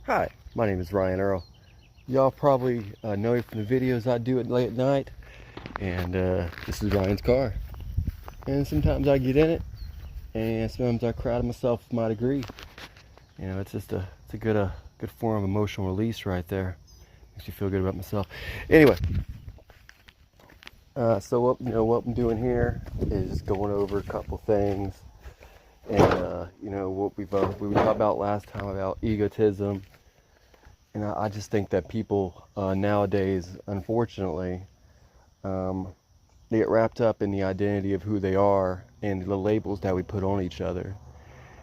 Hi, my name is Ryan Earl. Y'all probably know me from the videos I do late at night, and this is Ryan's car. And sometimes I get in it, and sometimes I cry to myself with my degree. You know, it's a good form of emotional release right there. Makes me feel good about myself. Anyway, so what I'm doing here is going over a couple things, and what we talked about last time about egotism. And I just think that people nowadays, unfortunately, they get wrapped up in the identity of who they are and the labels that we put on each other.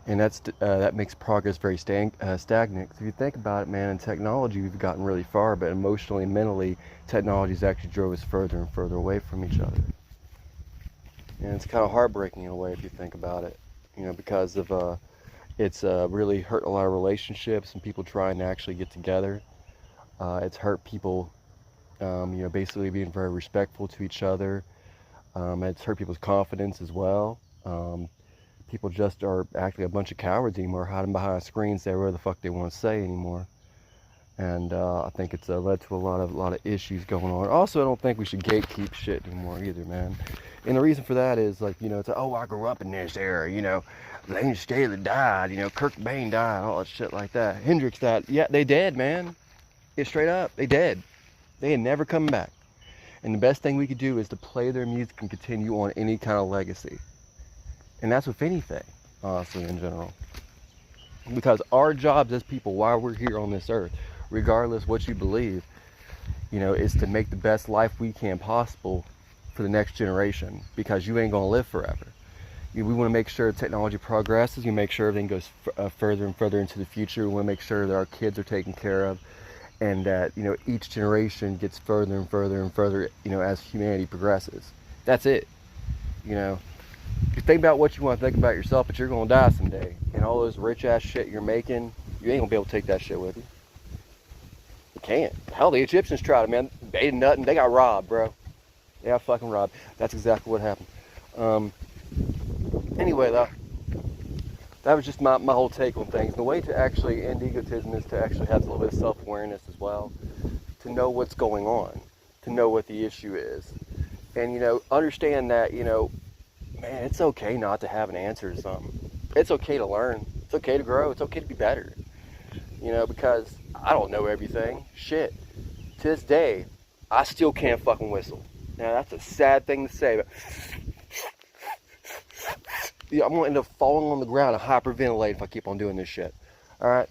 And that makes progress very stagnant. If you think about it, man, in technology, we've gotten really far, but emotionally and mentally, technology's actually drove us further and further away from each other. And it's kind of heartbreaking in a way if you think about it, because of it's really hurt a lot of relationships and people trying to actually get together. It's hurt people, basically being very respectful to each other. It's hurt people's confidence as well. People just are acting a bunch of cowards anymore, hiding behind screens, say whatever the fuck they want to say anymore. And I think it's led to a lot of issues going on. Also, I don't think we should gatekeep shit anymore either, man. And the reason for that is it's I grew up in this era, Lane Staley died, Kurt Cobain died, all that shit like that. Hendrix died. Yeah, they dead, man. Yeah, straight up, they dead. They ain't never coming back. And the best thing we could do is to play their music and continue on any kind of legacy. And that's with anything, honestly, in general. Because our jobs as people, while we're here on this earth, regardless what you believe, is to make the best life we can possible for the next generation. Because you ain't gonna live forever. We want to make sure technology progresses. We make sure everything goes further and further into the future. We want to make sure that our kids are taken care of, and that each generation gets further and further and further. As humanity progresses. That's it. You think about what you want to think about yourself, but you're gonna die someday. And all those rich ass shit you're making, you ain't gonna be able to take that shit with you. You can't. Hell, the Egyptians tried it, man. They did nothing. They got robbed, bro. They got fucking robbed. That's exactly what happened. Anyway, though, that was just my whole take on things. The way to actually end egotism is to actually have a little bit of self-awareness as well, to know what's going on, to know what the issue is, and understand that man, it's okay not to have an answer to something. It's okay to learn. It's okay to grow. It's okay to be better. Because I don't know everything. Shit. To this day, I still can't fucking whistle. Now, that's a sad thing to say, but I'm going to end up falling on the ground and hyperventilate if I keep on doing this shit. Alright?